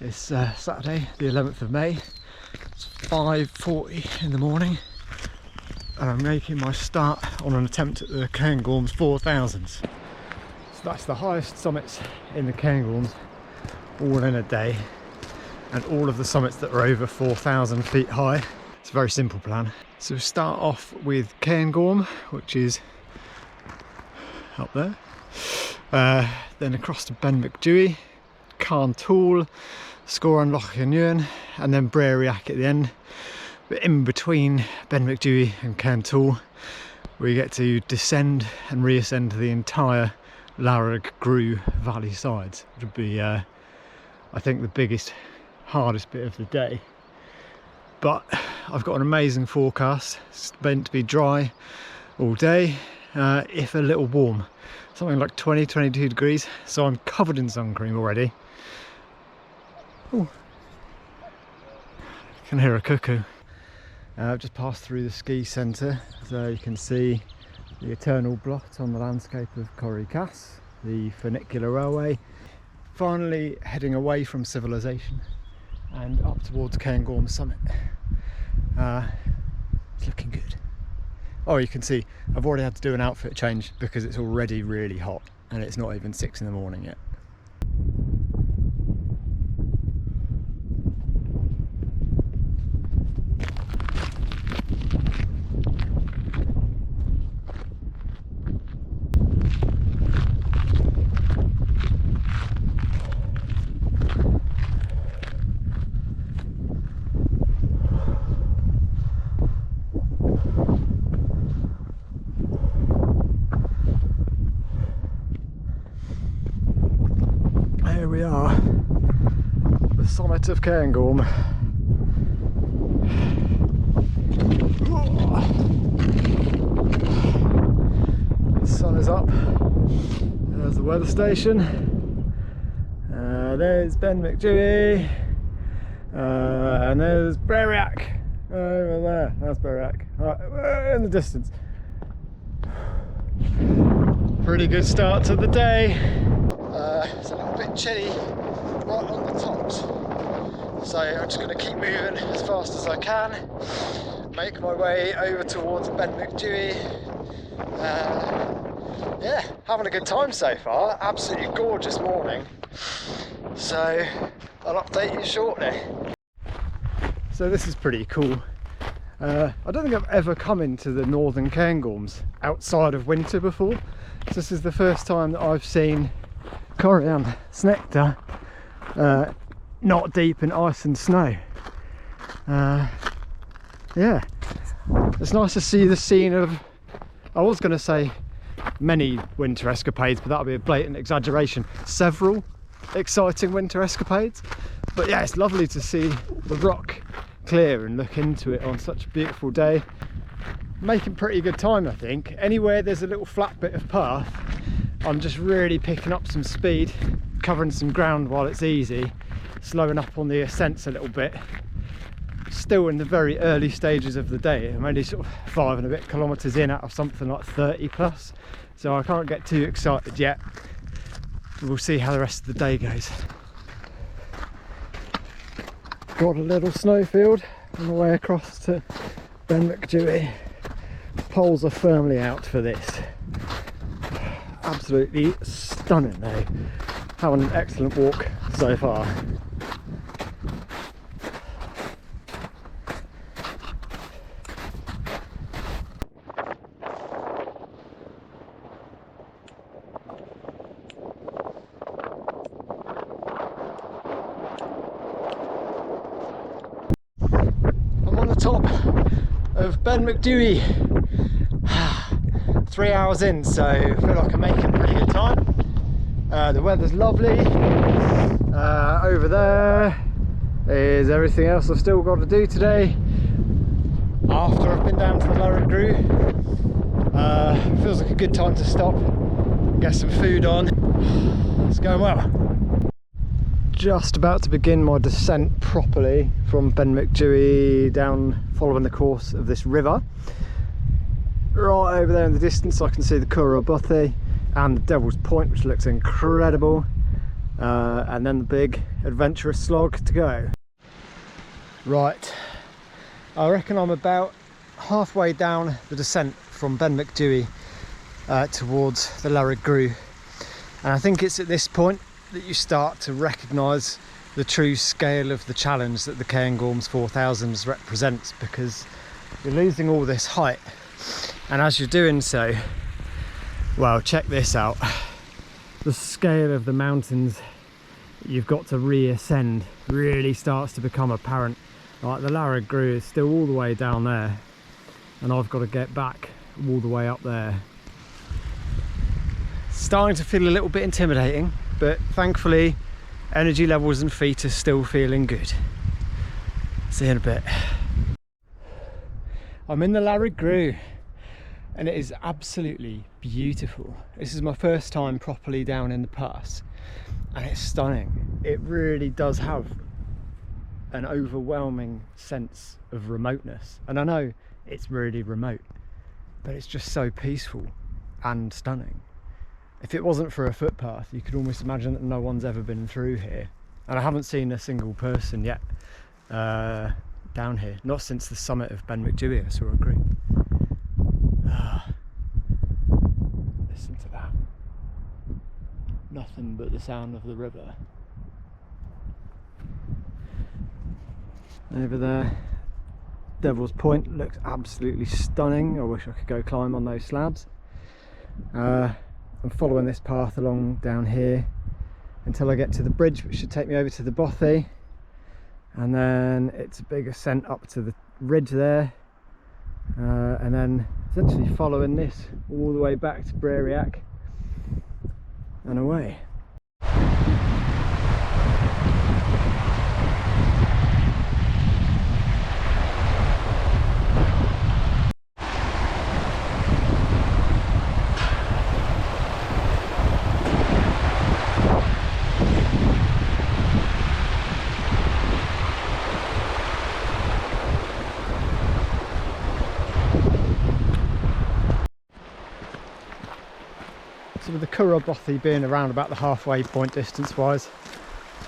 It's Saturday, the 11th of May. It's 5:40 in the morning, and I'm making my start on an attempt at the Cairngorms 4000s. So that's the highest summits in the Cairngorms, all in a day, and all of the summits that are over 4,000 feet high. It's a very simple plan. So we start off with Cairngorm, which is up there. Then across to Ben McDewey, Cairngorm, Scoran Loch Ynwen, and then Breriac at the end. But in between Ben McDewey and Cairngorm, we get to descend and reascend the entire Lairig Ghru valley sides. It would be, I think, the biggest, hardest bit of the day. But I've got an amazing forecast. It's meant to be dry all day, if a little warm. Something like 20-22 degrees, so I'm covered in sun cream already. Ooh. You can hear a cuckoo. I've just passed through the ski centre, so you can see the eternal blot on the landscape of Corrie Cass, the funicular railway. Finally heading away from civilization and up towards Cairngorm summit. It's looking good. Oh, you can see I've already had to do an outfit change because it's already really hot and it's not even 6 in the morning yet. Here we are, the summit of Cairngorm. The sun is up. There's the weather station. There's Ben McDewey. And there's Breriac over there. That's Breriac. Right, in the distance. Pretty good start to the day. It's a little bit chilly right on the tops, so I'm just going to keep moving as fast as I can, make my way over towards Ben McDewey. Yeah, having a good time so far. Absolutely gorgeous morning, so I'll update you shortly. So this is pretty cool. I don't think I've ever come into the northern Cairngorms outside of winter before, so this is the first time that I've seen Corian Snecta not deep in ice and snow. Yeah, it's nice to see the scene of, I was going to say many winter escapades, but that would be a blatant exaggeration. Several exciting winter escapades, but yeah, it's lovely to see the rock clear and look into it on such a beautiful day. Making pretty good time, I think. Anywhere there's a little flat bit of path, I'm just really picking up some speed, covering some ground while it's easy, slowing up on the ascents a little bit. Still in the very early stages of the day. I'm only sort of 5 and a bit kilometres in out of something like 30 plus, so I can't get too excited yet. We'll see how the rest of the day goes. Got a little snowfield on the way across to Ben McDewey. Poles are firmly out for this. Absolutely stunning though. Having an excellent walk so far. I'm on the top of Ben McDewey. 3 hours in, so I feel like I'm making pretty good time. The weather's lovely. Over there is everything else I've still got to do today after I've been down to the Lairig Ghru. Feels like a good time to stop, get some food on. It's going well. Just about to begin my descent properly from Ben McDewey down, following the course of this river. Right over there in the distance I can see the Curragh Bothy and the Devil's Point, which looks incredible. and then the big adventurous slog to go. Right, I reckon I'm about halfway down the descent from Ben Macdui towards the Lairig Ghru, and I think it's at this point that you start to recognise the true scale of the challenge that the Cairngorms 4000s represents, because you're losing all this height, and as you're doing so, well, check this out. The scale of the mountains you've got to reascend really starts to become apparent. Like the Lairig Ghru is still all the way down there, and I've got to get back all the way up there. Starting to feel a little bit intimidating, but thankfully energy levels and feet are still feeling good. See you in a bit. I'm in the Lairig Ghru and it is absolutely beautiful. This is my first time properly down in the pass and it's stunning. It really does have an overwhelming sense of remoteness, and I know it's really remote, but it's just so peaceful and stunning. If it wasn't for a footpath, you could almost imagine that no one's ever been through here, and I haven't seen a single person yet down here, not since the summit of Ben Macdui. I saw a group. Listen to that. Nothing but the sound of the river. Over there, Devil's Point looks absolutely stunning. I wish I could go climb on those slabs. I'm following this path along down here until I get to the bridge, which should take me over to the bothy, and then it's a big ascent up to the ridge there, and then essentially following this all the way back to Breriac and away. So with the Curragh bothy being around about the halfway point distance wise,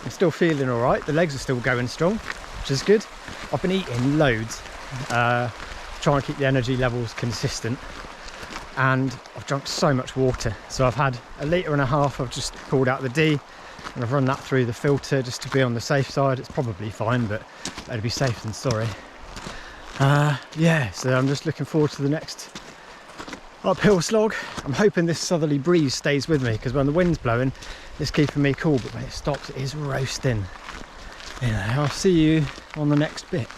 I'm still feeling alright. The legs are still going strong, which is good. I've been eating loads, trying to keep the energy levels consistent, and I've drunk so much water. So I've had 1.5 litres I've just pulled out the D, and I've run that through the filter just to be on the safe side. It's probably fine, but better be safe than sorry. Yeah, so I'm just looking forward to the next uphill slog. I'm hoping this southerly breeze stays with me, because when the wind's blowing it's keeping me cool, but when it stops it is roasting. Anyway, I'll see you on the next bit.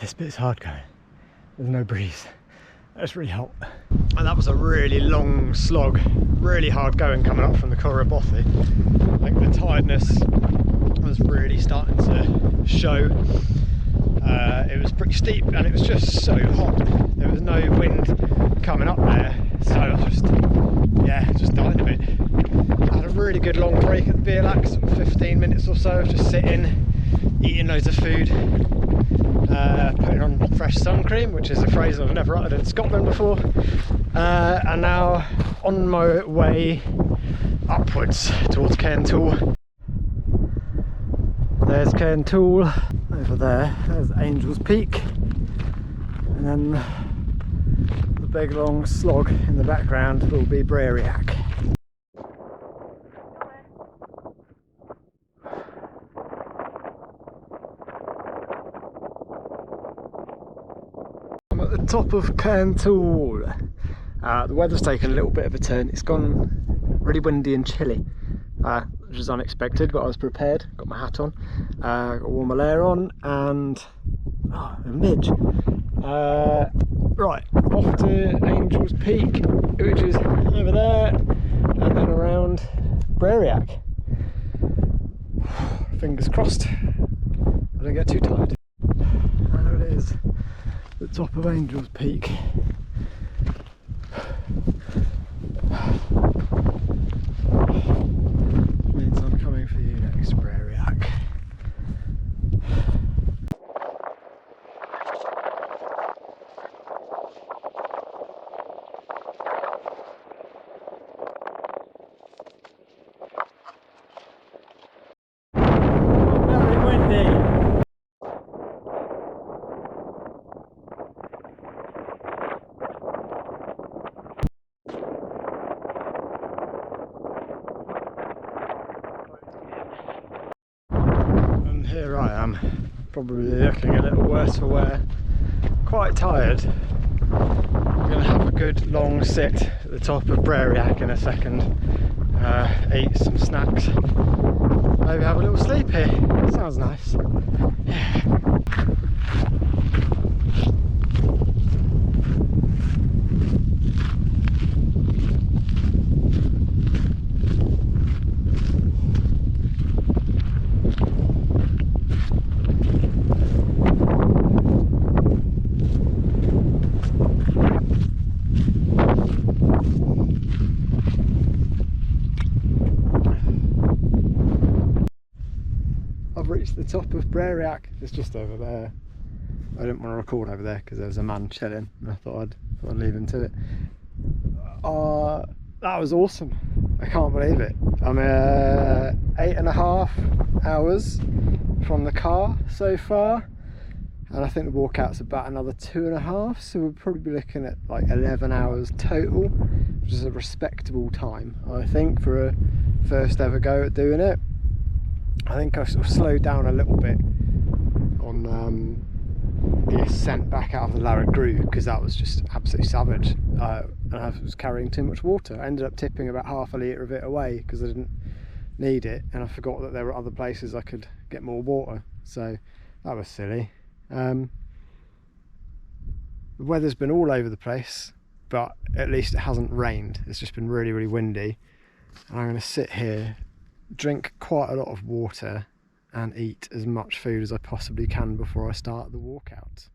This bit's hard going. There's no breeze. It's really hot. And that was a really long slog, really hard going coming up from the Curragh bothy. I think the tiredness was really starting to show. It was pretty steep and it was just so hot. There was no wind coming up there, so I was just dying a bit. I had a really good long break at the beer lac, 15 minutes or so of just sitting, eating loads of food, putting on fresh sun cream, which is a phrase I've never uttered in Scotland before, and now on my way upwards towards Cairntoul. There's Cairntoul over there, there's Angel's Peak, and then the big long slog in the background will be Breriac. I'm at the top of Cairntoul. The weather's taken a little bit of a turn. It's gone really windy and chilly, which is unexpected, but I was prepared. Got my hat on, got warm layer on, and a midge. Right, off to Angel's Peak, which is over there, and then around Breriac. Fingers crossed I don't get too tired. And there it is, the top of Angel's Peak. Means I'm coming for you next, Breriac. here I am, probably looking a little worse for wear, quite tired. I'm going to have a good long sit at the top of Brariac in a second, eat some snacks, maybe have a little sleep here. Sounds nice. Yeah. I've reached the top of Brariac. It's just over there. I didn't want to record over there because there was a man chilling, and I thought I'd leave him to it. That was awesome. I can't believe it. I'm 8.5 hours from the car so far, and I think the walkout's about another 2.5, so we'll probably be looking at like 11 hours total, which is a respectable time, I think, for a first ever go at doing it. I think I sort of slowed down a little bit on the ascent back out of the Lairig Ghru because that was just absolutely savage, and I was carrying too much water. I ended up tipping about half a litre of it away because I didn't need it, and I forgot that there were other places I could get more water, so that was silly. The weather's been all over the place, but at least it hasn't rained. It's just been really, really windy, and I'm going to sit here, drink quite a lot of water and eat as much food as I possibly can before I start the walkout.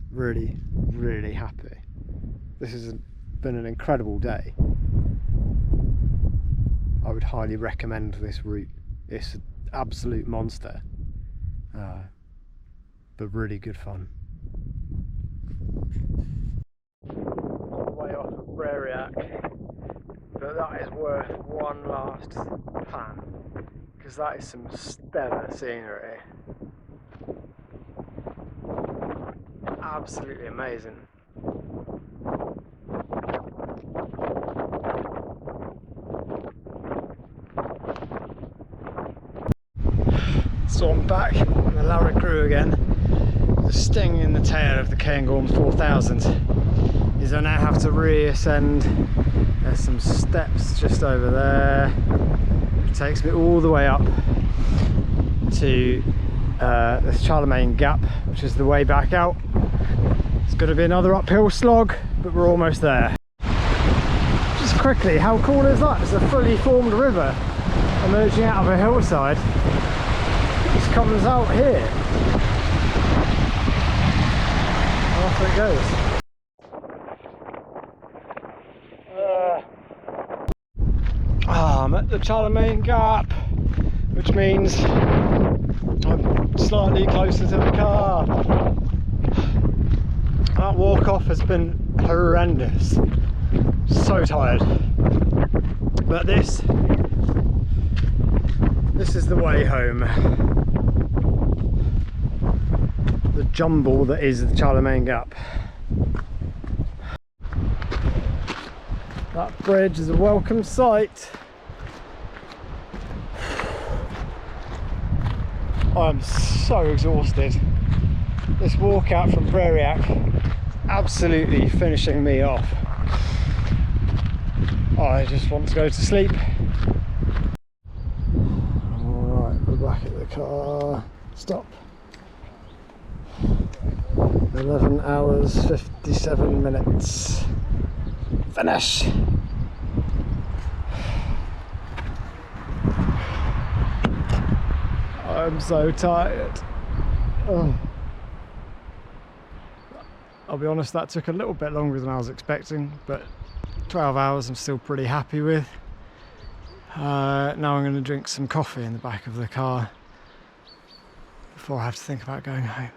Really, really happy. This has been an incredible day. I would highly recommend this route. It's an absolute monster, but really good fun. On the way off of Brariac, but that is worth one last pan, because that is some stellar scenery. Absolutely amazing. So I'm back on the Lairig Ghru again. The sting in the tail of the Cairngorms 4000 is I now have to reascend. There's some steps just over there. It takes me all the way up to this Charlemagne Gap, which is the way back out. It's going to be another uphill slog, but we're almost there. Just quickly, how cool is that? It's a fully formed river emerging out of a hillside. It just comes out here. And off it goes. I'm at the Charlemagne Gap, which means I'm slightly closer to the car. That walk off has been horrendous. So tired. But this is the way home. The jumble that is the Charlemagne Gap. That bridge is a welcome sight. I'm so exhausted. This walk out from Brariac absolutely finishing me off. I just want to go to sleep. Alright, we're back at the car. Stop. 11 hours 57 minutes. Finish. I'm so tired. Oh. I'll be honest, that took a little bit longer than I was expecting, but 12 hours I'm still pretty happy with. Now I'm going to drink some coffee in the back of the car before I have to think about going home.